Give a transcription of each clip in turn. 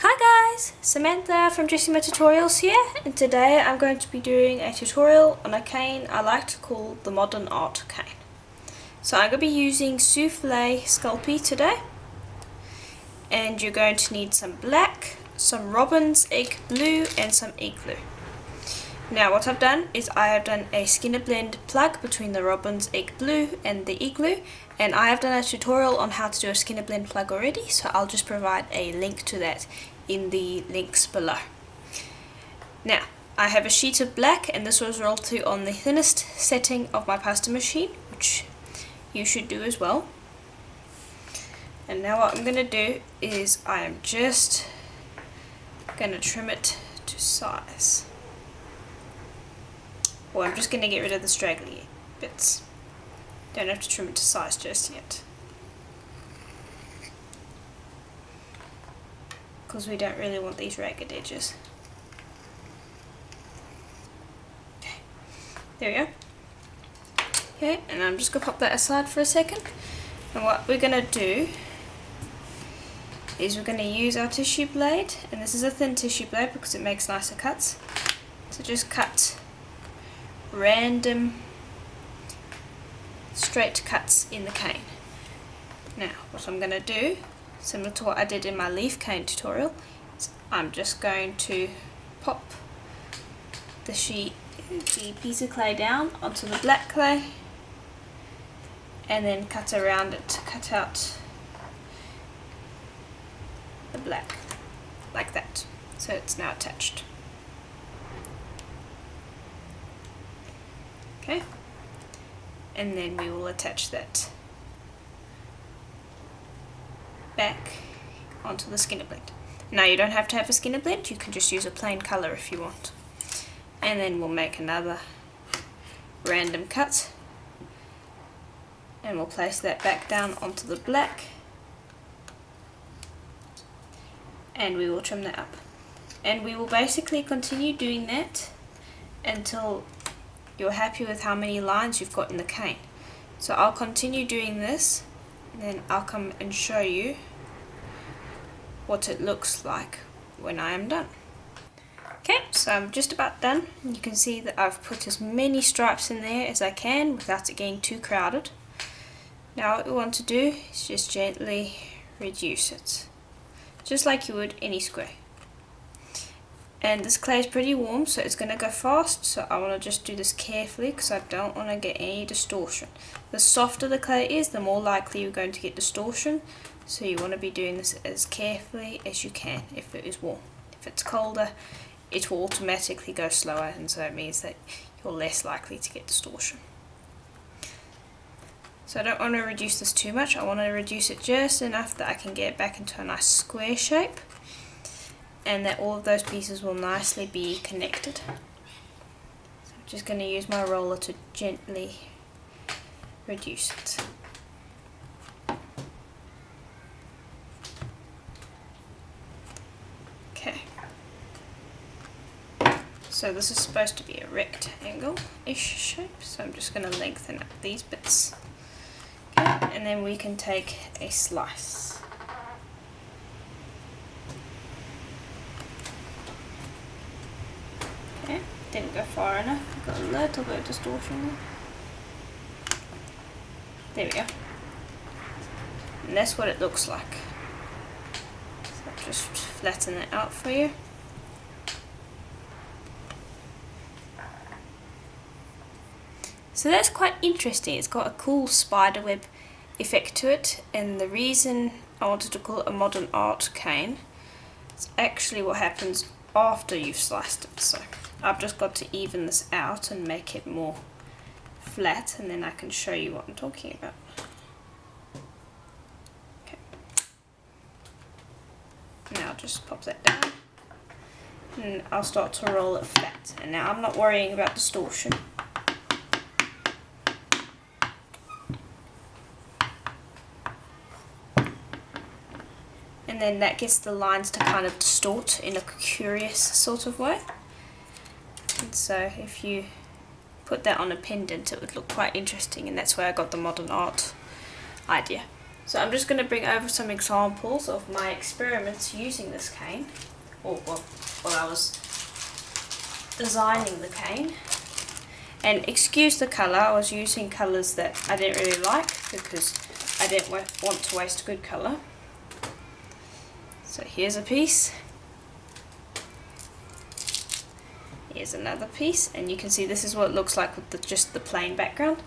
Hi guys, Samantha from Jessama Tutorials here, and today I'm going to be doing a tutorial on a cane I like to call the modern art cane. So I'm going to be using Souffle Sculpey today, and you're going to need some black, some Robin's egg blue and some egg glue. Now what I've done is I have done a Skinner blend plug between the Robin's egg blue and the egg glue, and I have done a tutorial on how to do a Skinner blend plug already, so I'll just provide a link to that in the links below. Now I have a sheet of black, and this was rolled through on the thinnest setting of my pasta machine, which you should do as well. And now what I'm going to do is I am just going to trim it to size. Or I'm just going to get rid of the straggly bits. Don't have to trim it to size just yet, because we don't really want these ragged edges. Okay, there we go. Okay, and I'm just going to pop that aside for a second. And what we're going to do is we're going to use our tissue blade, and this is a thin tissue blade because it makes nicer cuts. So just cut random straight cuts in the cane. Now what I'm going to do, similar to what I did in my leaf cane tutorial, is I'm just going to pop the piece of clay down onto the black clay, and then cut around it to cut out the black, like that, so it's now attached. Okay, and then we will attach that back onto the Skinner blend. Now you don't have to have a Skinner blend, you can just use a plain colour if you want. And then we'll make another random cut, and we'll place that back down onto the black, and we will trim that up. And we will basically continue doing that until you're happy with how many lines you've got in the cane. So I'll continue doing this, and then I'll come and show you what it looks like when I am done. Okay, so I'm just about done. You can see that I've put as many stripes in there as I can without it getting too crowded. Now what we want to do is just gently reduce it, just like you would any square. And this clay is pretty warm, so it's going to go fast, so I want to just do this carefully because I don't want to get any distortion. The softer the clay is, the more likely you're going to get distortion, so you want to be doing this as carefully as you can if it is warm. If it's colder, it will automatically go slower, and so it means that you're less likely to get distortion. So I don't want to reduce this too much, I want to reduce it just enough that I can get it back into a nice square shape, and that all of those pieces will nicely be connected. So I'm just going to use my roller to gently reduce it. Okay. So this is supposed to be a rectangle-ish shape, so I'm just going to lengthen up these bits. Okay, and then we can take a slice. Okay, didn't go far enough, got a little bit of distortion there. There we go. And that's what it looks like. So I'll just flatten it out for you. So that's quite interesting, it's got a cool spiderweb effect to it, and the reason I wanted to call it a modern art cane is actually what happens after you've sliced it. So I've just got to even this out and make it more flat, and then I can show you what I'm talking about. Okay. Now I'll just pop that down, and I'll start to roll it flat. And now I'm not worrying about distortion. And then that gets the lines to kind of distort in a curious sort of way. And so if you put that on a pendant, it would look quite interesting, and that's where I got the modern art idea. So I'm just going to bring over some examples of my experiments using this cane, or while I was designing the cane. And excuse the colour, I was using colours that I didn't really like because I didn't want to waste good colour. So here's a piece. Here's another piece, and you can see this is what it looks like with just the plain background.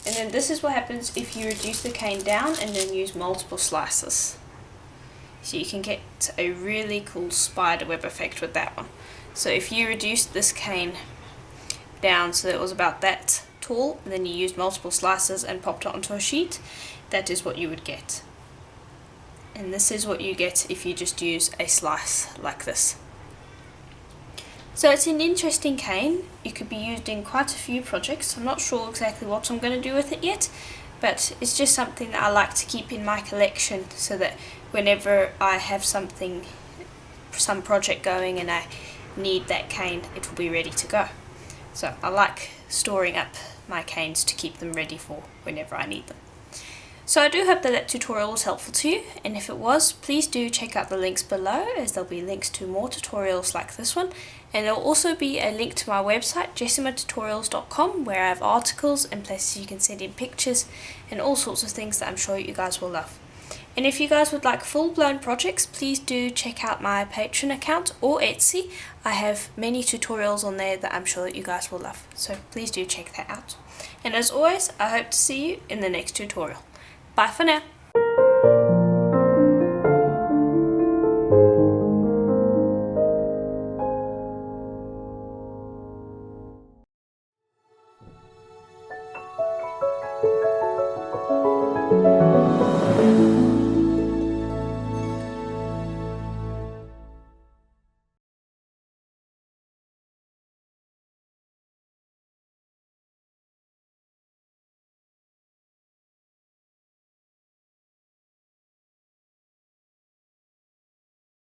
And then this is what happens if you reduce the cane down and then use multiple slices. So you can get a really cool spider web effect with that one. So if you reduce this cane down so that it was about that tall, and then you used multiple slices and popped it onto a sheet, that is what you would get. And this is what you get if you just use a slice like this. So it's an interesting cane. It could be used in quite a few projects. I'm not sure exactly what I'm going to do with it yet, but it's just something that I like to keep in my collection so that whenever I have some project going and I need that cane, it will be ready to go. So I like storing up my canes to keep them ready for whenever I need them. So I do hope that tutorial was helpful to you, and if it was, please do check out the links below, as there'll be links to more tutorials like this one, and there'll also be a link to my website jessamatutorials.com, where I have articles and places you can send in pictures and all sorts of things that I'm sure you guys will love. And if you guys would like full-blown projects, please do check out my Patreon account or Etsy. I have many tutorials on there that I'm sure that you guys will love, so please do check that out. And as always, I hope to see you in the next tutorial. Bye for now.